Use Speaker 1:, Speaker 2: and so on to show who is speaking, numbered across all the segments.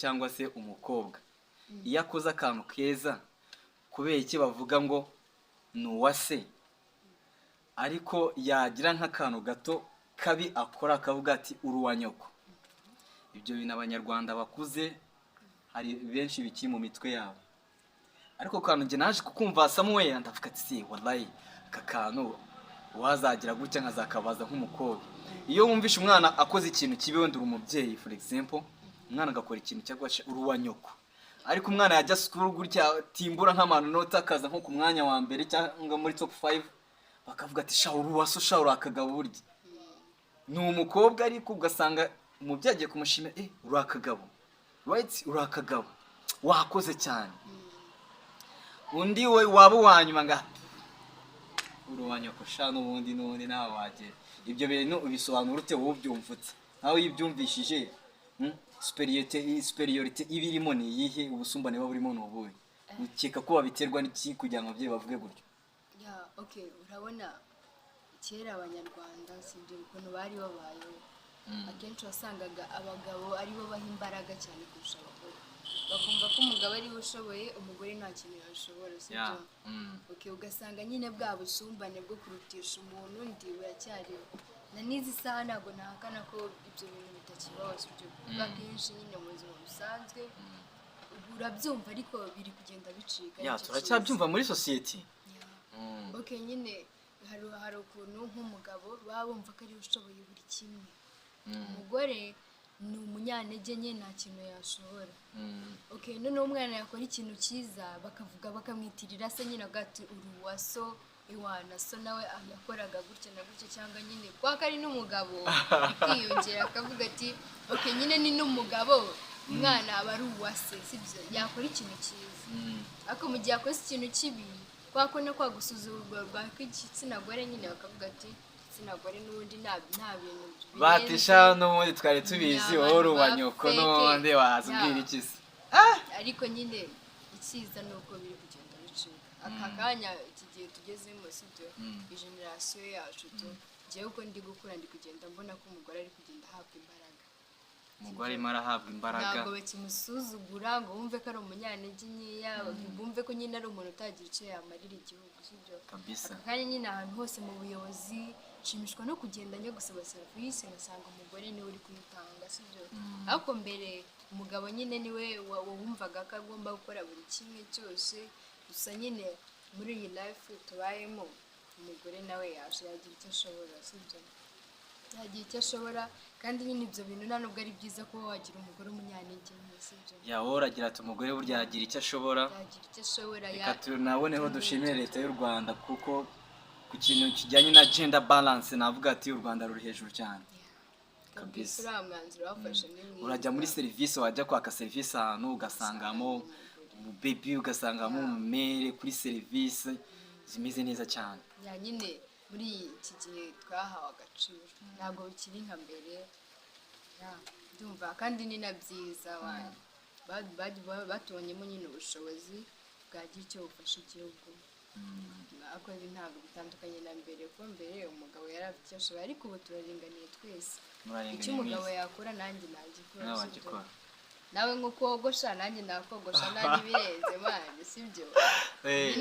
Speaker 1: cyangwa se umukobwa iyo akoze akantu keza kubera iki bavuga ngo ni uwase ariko yagira nk'akantu gato kabi akora akavuga ati uruwa nyoko. Ibyo bintu abanyarwanda bakuze hari benshi biki mu mitwe yabo, ariko kantu nge naje kukumva Samuel ndavuga ati si wallahi aka kantu wazagira gutya nkazakabaza nk'umukobwa. Iyo wumvishe umwana akoze ikintu kibi wenda uri umubyeyi for example, umwana agakora ikintu cyangwa uruwa nyoko, ariko umwana yajya school gutya timbura nk'amanota akaza nko ku mwanya wa mbere cyangwa muri top 5 bakavuga ati sha uruwa so sha urakagabo burya ni umukobwa, ariko ugasanga umubyeyi agiye kumushimira urakagabo right, urakagabo wakoze cyane. Undi we waba wanyuma nga uruwanya ko sha n'ubundi nawe wagera. Ibyo bintu ubisobanura ute wowe byumvutse nawe yibyumvishije? Superiority ibirimo ni yihe, ubusumbane burimo no buye ukeka ko babiterwa n'iki kugira ngo ababyeyi bavuge gutyo?
Speaker 2: Okay, urabona kera abanyarwanda sibyo ukuntu bari babayeho, akenshi wasangaga abagabo aribo baha imbaraga cyane kurusha abagore, bakumva ko umugabo ari ushoboye umugore nta kintu yashobora, sibyo? Okay, ugasanga nyine bwa busumbane bwo kurutisha umuntu undi buracyariho na n'izi saha ntabwo nahakana ko ibyo bintu bitakibaho, sibyo? Akenshi nyine mu buzima busanzwe urabyumva ariko biri kugenda bicika.
Speaker 1: Turacyabyumva muri society.
Speaker 2: Okay, nyine hari ukuntu nk'umugabo baba bumva ko ari ushoboye buri kimwe, umugore ni umunyantege nke nta kintu yashobora. Okay, noneho umwana yakora ikintu cyiza bakavuga bakamwitirira se nyine agati uruwa so iwana so nawe yakoraga gutya na gutya, cyangwa nyine kwa kari n'umugabo ukiyongera akavuga ati okay nyine ni n'umugabo umwana aba ari uwase, sibyo? Yakora ikintu cyiza ariko mu gihe akoze ikintu kibi kwako no kwagusuzugurwa rw'igitsina gore nyine bakavuga ati igitsina gore n'ubundi nta bintu
Speaker 1: batisha n'ubundi twari tubizi wowe uruwa nyoko n'ubundi wazubwira iki se?
Speaker 2: Ariko nyine icyiza ni uko biri kugenda bicika aka kanya iki gihe tugezemo, sibyo? Generation yacu njyewe uko ndi gukura ndi kugenda mbona ko umugore ari kugenda ahabwa imbaraga,
Speaker 1: umugore arahabwa imbaraga,
Speaker 2: ntabwo bakimusuzugura ngo wumve ko ari umunyantege nkeya, bumve ko nyine ari umuntu utagira icyo yamarira igihugu, sibyo?
Speaker 1: Kabisa.
Speaker 2: Kandi nyine ahantu hose mu buyobozi nshimishwa no kugenda njya gusaba serivisi ngasanga umugore niwe uri kuyitanga, sibyo? Ariko mbere umugabo nyine niwe wumvaga ko agomba gukora buri kimwe cyose, gusa nyine muri iyi life tubayemo umugore nawe yagira icyo ashobora, sibyo? Yagira icyo ashobora, kandi nyine ibyo bintu nta nubwo ari byiza kuba wagira umugore umunyantege nke, sibyo?
Speaker 1: Wowe uragira ati umugore burya yagira icyo ashobora, reka tunaboneho dushimire leta y'u Rwanda kuko ku kintu kijyanye na gender balance navuga ati u Rwanda ruri hejuru cyane.
Speaker 2: Kabisa.
Speaker 1: Urajya muri serivisi, wajya kwaka serivisi ahantu ugasangamo baby, ugasangamo umumere kuri serivisi zimeze neza cyane.
Speaker 2: Nyine muri iki gihe twahawe agaciro ntabwo bikiri nka mbere, ndumva kandi ni na byiza batubonyemo nyine ubushobozi bwagira icyo bufasha igihugu. Ariko ntabwo bitandukanye na mbere, kuko mbere umugabo yari afite icyo ashoboye, ariko ubu turaringaniye twese. Icyo umugabo yakora nanjye nagikora, nawe nko kogosha nanjye nakogosha, nanjye birenze mani, sibyo?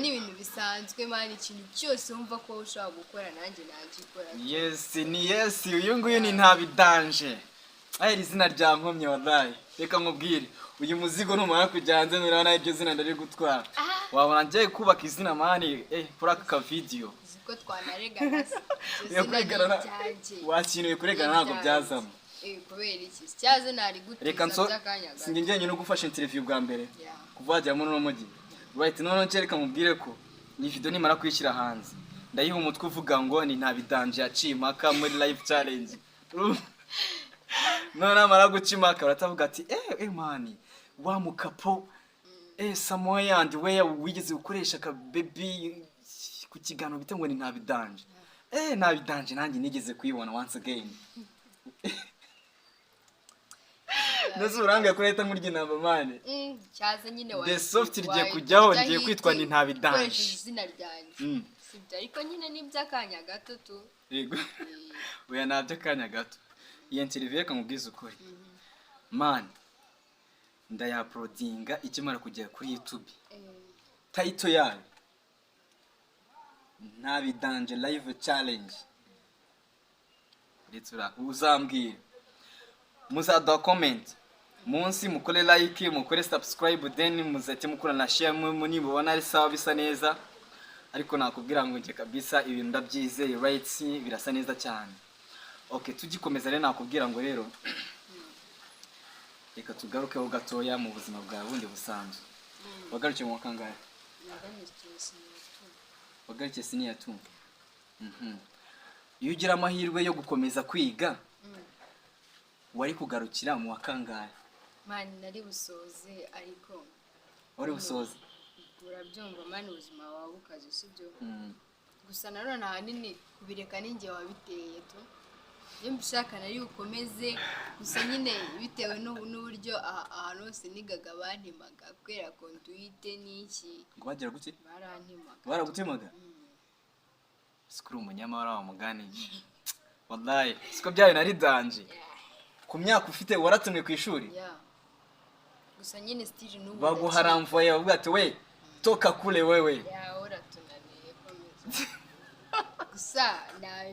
Speaker 2: Ni ibintu bisanzwe mani, ikintu cyose wumva ko ushobora gukora nanjye nagikora.
Speaker 1: Yes, uyu nguyu ni ntabidanje. Iri zina rya nkomye wallahi. Reka nkubwire, uyu muzigo numara kujya hanze nurana ibyo zina ndari gutwara. Wabona ngiye kubaka izina mani kuri aka video.
Speaker 2: Ziko twanaregana se.
Speaker 1: Wakinuye kuregana ntabwo byazamo.
Speaker 2: Kubera iki? Cyaze nari gutiza
Speaker 1: byakanya. Singe njye no gufasha interview bwa mbere. Kuvagira muri no mugi. Right, none ncereka mubwire ko iyi video nimara kwishyira hanze ndayiha umutwe uvuga ngo ni ntabidanje yaciye impaka muri live challenge. None amara gucimaka baratavuga ati mani wa mukapo Samuel and we wigeze gukoresha ka baby ku kigano bite ngo ni ntabidanje. Ntabidanje nanjye nigeze kuyibona once again. Nuzuranga kureta nkurye namba mane.
Speaker 2: Cyaze nyine wa.
Speaker 1: The soft rye kujyaho ngiye kwitwa ni ntabidanje.
Speaker 2: Izina ryanjye. Sibyo ariko nyine nibyakanya gato tu.
Speaker 1: Yego. Oya nabyo kanya gato. Iyi interview reka nkubwize ukuri. Man. ndayaprodinga ikimara kugera kuri YouTube. Title yayo NTABIDANJE live challenge. Let's uzambwira muzaduha comment munsi, mukore like, mukore subscribe, then muzate mukora na share munibona ari sawa bisa neza. Ariko nakubwira ngo nje kabisa ibintu ndabyizeye, rights birasa neza cyane. Okay, tugikomeza rero nakubwira ngo rero reka tugarukeho gatoya mu buzima bwawe bundi busanzwe. Wagarukiye mu kangahe? Wagarukiye senior 2. Iyo ugira amahirwe yo gukomeza kwiga wari kugarukira mu wakangahe?
Speaker 2: Mani nari busoze ariko
Speaker 1: wari busoze
Speaker 2: urabyumva mani ubuzima wawe bukaje sibyo. Gusa narone ahanini kubireka ninjye wabiteye tu. Iyo mbishaka nari ukomeze gusa nyine bitewe n'uburyo ahantu hose nigaga bantimaga kwera kontuite n'iki
Speaker 1: ngo bagira gute
Speaker 2: barantimaga
Speaker 1: baragutemaga. Sikuru umunyamara wa mugani wallahi siko byayo nari danje ku myaka ufite waratumwe ku ishuri.
Speaker 2: Gusa nyine stage n'ubu
Speaker 1: baguharamvoye bavuga ati we toka kule wewe
Speaker 2: uratunaniye komeza. Gusa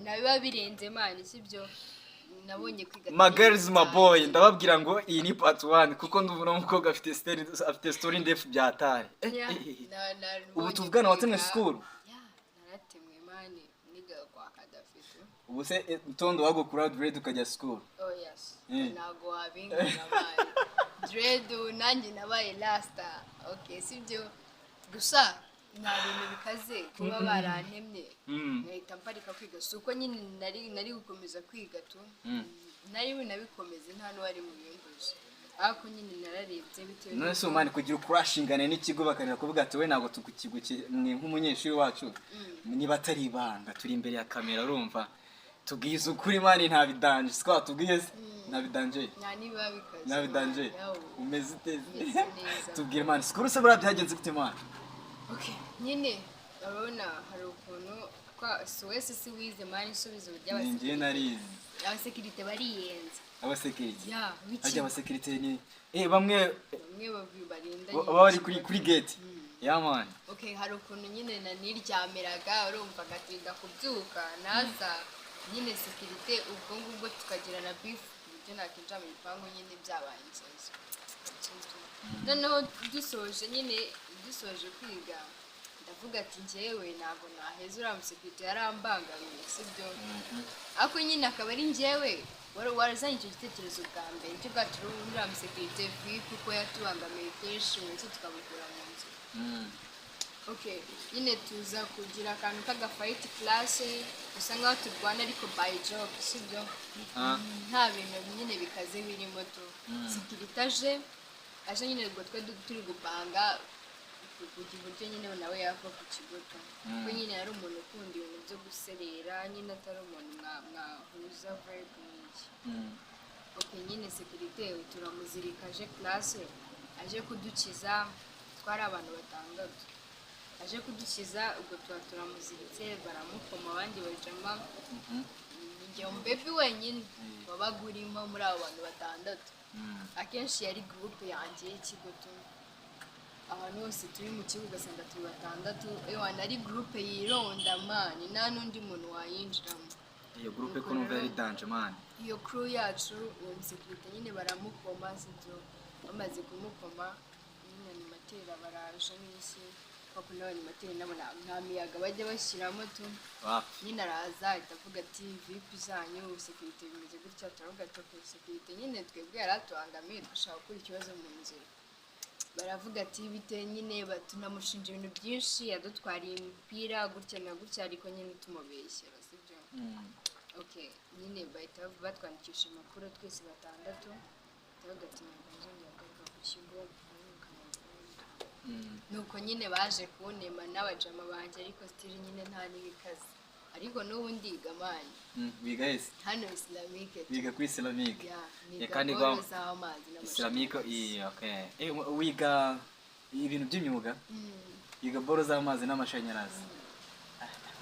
Speaker 2: nabiba birenze mani sibyo. Nabonye kwiga
Speaker 1: my girls my boy ndababwira ngo iyi ni part 1 kuko ndubura umukobwa afite story ndefu byatari. Ubu tuvugana watemwe school?
Speaker 2: Naratemwe mani niga kwa kadafite.
Speaker 1: Ubu se mtondo wago kura dread ukajya school?
Speaker 2: Oh yes. Nago wabinga nabaye dread nanjye nabaye lasta. Okay sibyo. Gusa nta bintu bikaze kuba barantemye ngahita mparika kwiga. Suko nyine nari gukomeza kwiga tu. Nari nabikomeze nta n'uwari mu binduje. Ako nyine nararebye bitewe
Speaker 1: none se umani kugira ukurashingane n'ikigo bakanira kuvuga ati we nago tukukigo mwe nk'umunyeshuri wacu niba atari ibanga turi imbere ya kamera urumva tubwiza ukuri mani NTABIDANJE siko tubwize NTABIDANJE
Speaker 2: niba bikaze
Speaker 1: NTABIDANJE umeze uteze tubwire mani sikuru se bura byagenze gute mani?
Speaker 2: Okay nyine urabona hari ukuntu kwa wese si wize mani subizo by'abase
Speaker 1: ngiye narize
Speaker 2: abasekirite bariyenza
Speaker 1: abasekirite
Speaker 2: biki
Speaker 1: abasekirite ni bamwe
Speaker 2: barinda
Speaker 1: bari kuri gate man.
Speaker 2: Okay hari ukuntu nyine naniryameraga urumva gatinda kubyuka naza nyine sekirite ubwo ngubwo tukagira na beef byo nakinja mu bipangu nyine byabaye inzozi. Noneho dusoje kwiga ndavuga ati njyewe ntabwo naheza uramusekirite yarambangamiye sibyo. Ako nyine akaba ari njyewe warazanye icyo gitekerezo bwa mbere cyo bwacu uramusekirite kuko yatubangamiye kenshi ndetse tukamukura mu nzu. Okay nyine tuza kugira akantu k'agafight class gusa nkaho turwana ariko by joke sibyo. Nta bintu nyine bikaze birimo tu. Sekirite aje nyine ubwo turi gupanga kugira uburyo nyine nawe yava ku kigo tu. Kuko nyine yari umuntu ukunda ibintu byo guserera nyine atari umuntu mwahuza vibe nyinshi. Okay nyine sekirite turamuzirikaje class aje kudukiza twari abantu batandatu. Aje kudukiza ubwo turamuziritse baramukoma abandi bajama. Njye umbebi wenyine wabagurimo muri abo bantu batandatu. Akenshi yari group yanjye y'ikigo tu. Abantu bose turi mu kibuga ugasanga turi batandatu. Nari group yironda mani nta n'undi muntu wayinjiramo.
Speaker 1: Iyo group ko numva ari danje mani.
Speaker 2: Iyo crew yacu uwo musekirite nyine baramukoma sibyo. Bamaze kumukoma nyine animatera baraje n'isi bakunda animatera nabo nta miyaga bajya bashyiramo tu. Nyine araza itavuga ati vipi zanyu sekirite bimeze gutya turavuga ati sekirite nyine twebwe yaratubangamiye dushaka gukora ikibazo mu nzira. Baravuga ati bite nyine batunamushinja ibintu byinshi yadutwariye imipira gutya na gutya ariko nyine tumubeshyera sibyo. Okay nyine bahita batwandikisha impapuro twese batandatu turavuga ati ntabwo nzongera kugaruka ku kigo. Nuko nyine baje kunema n'abajama banjye ariko still nyine nta n'ibikaze ariko n'ubu ndiga mani.
Speaker 1: Biga ese
Speaker 2: hano Islamique
Speaker 1: biga kuri Islamique
Speaker 2: kandi
Speaker 1: kwa Islamique okay wiga ibintu by'imyuga yiga boro z'amazi n'amashanyarazi.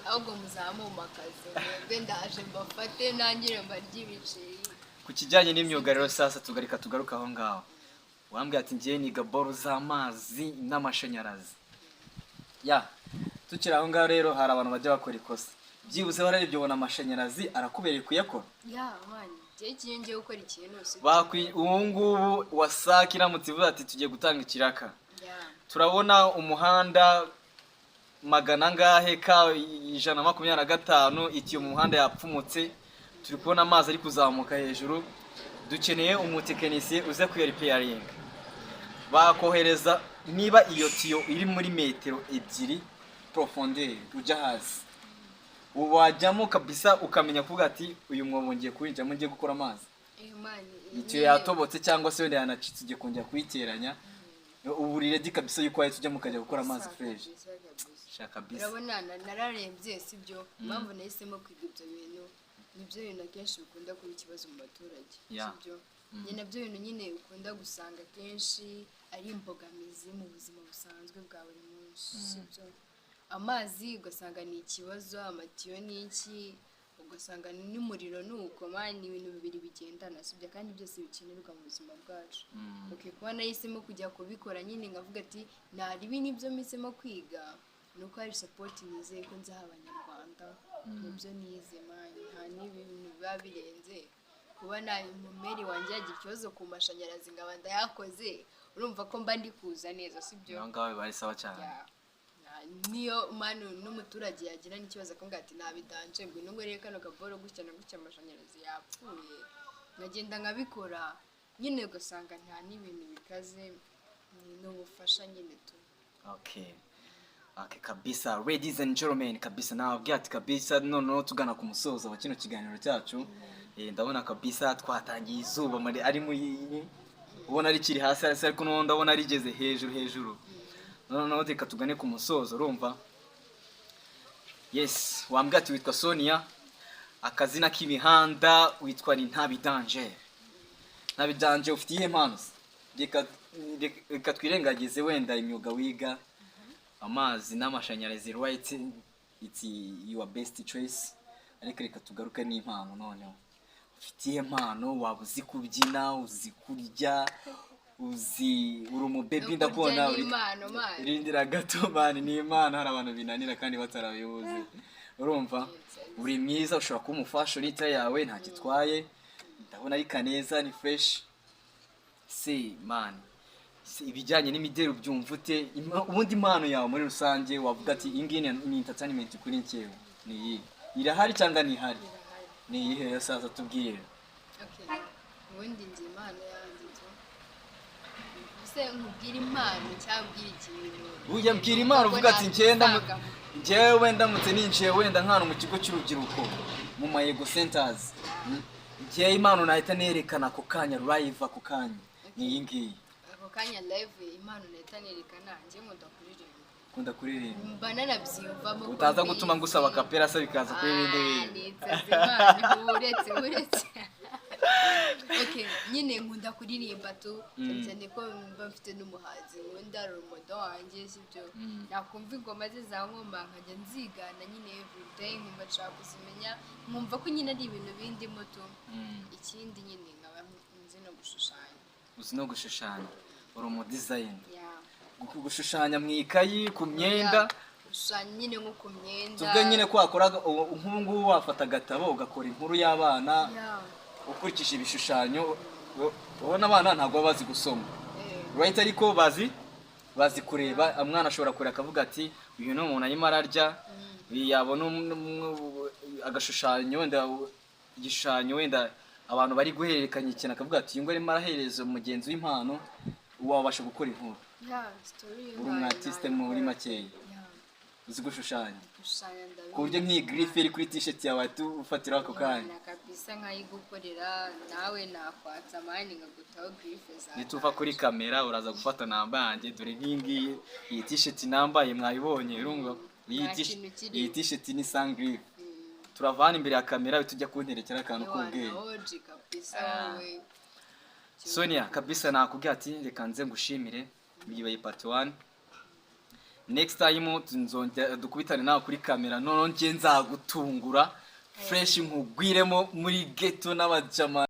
Speaker 2: Ahubwo muzamumakaze mwebwe ndaje mbafate nangire mbarye ibiceri.
Speaker 1: Ku kijyanye n'imyuga rero sasa tugaruka aho ngaho wambwiye ati ngiye niga boro z'amazi n'amashanyarazi. Ya tukiri aho ngaho rero hari abantu bajya bakora ikosa, byibuze wararebye ubona amashanyarazi arakubereye kuyakora.
Speaker 2: ya mani igihe ngiye gukora ikintu
Speaker 1: ubu ngubu wasake iramutse ivuze ati tugiye gutanga ikiraka, turabona umuhanda magana angahe ka 125 iki umuhanda yapfumutse, turi kubona amazi ari kuzamuka hejuru, dukeneye umutekinisiye uze kuyaripairing. Bakohereza niba iyo tiyo iri muri metero 2 profondeur ujya hasi, ubu wajyamo kabisa ukamenya kuvuga ati uyu mwobo ngiye kuwinjamo ngiye gukora amazi. Icyo yatobotse cyangwa se wenda yanacitse ugiye kongera kuyiteranya, ubu redi kabisa yuko wahita ujya mukajya gukora amazi fresh. Shaka kabisa.
Speaker 2: Urabona nararembye sibyo, mpamvu nahisemo kwiga ibyo bintu. Nibyo bintu akenshi bikunda kuba ikibazo mu baturage sibyo. Ni nabyo bintu nyine ukunda gusanga kenshi ari imbogamizi mu buzima busanzwe bwa buri munsi sibyo. Amazi ugasanga ni ikibazo, amatiyo ni iki, ugasanga n'umuriro nuko mani ibintu bibiri bigendana sibyo, kandi byose bikenerwa mu buzima bwacu. Kuba nahisemo kujya kubikora nyine ngavuga ati nari ibi nibyo misemo kwiga, nuko hari support nizeye ko nzaha abanyarwanda nibyo nize mani, nta n'ibintu biba birenze. Kuba nayo umumeri wanjye yagira ikibazo ku mashanyarazi ngaba ndayakoze, urumva ko mba ndi kuza neza sibyo.
Speaker 1: Ngaho bari sawa cyane.
Speaker 2: Niyo manu n'umuturage yagira n'ikibazo akonga ati ntabidanje ngo nungo reka no kaboro gutya na gutya amashanyarazi yapfuye, ngagenda nkabikora nyine ugasanga nta n'ibintu bikaze, ni ubufasha nyine tu.
Speaker 1: Okay kabisa, ladies and gentlemen, kabisa nababwiye ati kabisa noneho tugana ku musozo wa kino kiganiro cyacu. Ndabona kabisa twatangiye izuba ari mu ubona ari kiri hasi ariko no ndabona rigeze hejuru. Noneho reka tugane ku musozo urumva. Yes, wambwiye ati witwa Sonia, akazina k'imihanda witwa NTABIDANJE. NTABIDANJE ufite iyihe mpano? Reka twirengagize wenda imyuga wiga, amazi n'amashanyarazi, right, it's your best choice. Ariko reka tugaruke n'impano noneho. Ufite iyihe mpano? Waba uzi kubyina, uzi kurya, uri umubebi ndakubona urindira gato mani, ni impano hari abantu binanira kandi batarabibuze urumva. Uri mwiza, ushobora kuba umufasha urita yawe nta kitwaye, ndabona ari kaneza ni fresh. Man, ibijyanye n'imideri ubyumva ute? Ubundi impano yawe muri rusange wavuga ati ingine ni entertainment kuri nkewe ni iyi irahari cyangwa ni hari? Ni iyihe yasaza tubwire.
Speaker 2: Okay, ubundi nzi impano yanjye tu nkubwira impano cyabwira ikintu.
Speaker 1: Uya mbwira impano uvuga ati njyewe ndamutse ninjiye wenda nkano mu kigo cy'urubyiruko mu mayego centers, njyewe impano nahita nerekana ako kanya live, ako kanya ni iyi ngiyi.
Speaker 2: Ako kanya live impano nahita nerekana njye
Speaker 1: nkunda kuririmba.
Speaker 2: Mba nanabyiyumvamo.
Speaker 1: Utaza gutuma ngusaba kapera se bikaza kuri ibindi
Speaker 2: uretse. Okay, nyine nkunda kuririmba tu, cyane ko mba mfite n'umuhanzi wenda rumodo wanjye sibyo. Nakumva ingoma ze za ngoma nkajya nzigana nyine everyday, nkumva nshaka kuzimenya, nkumva ko nyine ari ibintu bindi moto. Ikindi nyine nkaba nzi no gushushanya.
Speaker 1: Uzi no gushushanya? Uri umu design? Gushushanya mu ikayi, ku myenda?
Speaker 2: Gushushanya nyine nko ku myenda.
Speaker 1: Tubwe nyine ko wakoraga nk'ubu ngubu wafata agatabo ugakora inkuru y'abana ukurikije ibishushanyo. Ubona abana ntabwo baba bazi gusoma, right, ariko bazi kureba. Umwana ashobora kureba akavuga ati uyu ni umuntu arimo ararya, yabona agashushanyo wenda igishushanyo wenda abantu bari guhererekanya ikintu akavuga ati uyu ngo arimo arahereza umugenzi w'impano, wabasha gukora inkuru. Uri umu artiste muri makeya, uzi gushushanya ku buryo nk'iyi grife iri kuri t-shirt yawe ufatiraho ako kanya
Speaker 2: kabisa nkayigukorera nawe nakwatsa mani ngagutaho grife za.
Speaker 1: Nituva kuri kamera uraza gufata namba yanjye, dore nk'ingiyi iyi t-shirt nambaye mwayibonye urumva. Iyi t-shirt ni sangrife. Turavana imbere ya kamera tujya kunterekera akantu k'ubwenge. Sonia kabisa nakubwira ati reka nze ngushimire, bibaye part 1. Next time tunzongera dukubitane nawe kuri kamera, none nje nzagutungura fresh nkugwiremo muri ghetto n'abajama.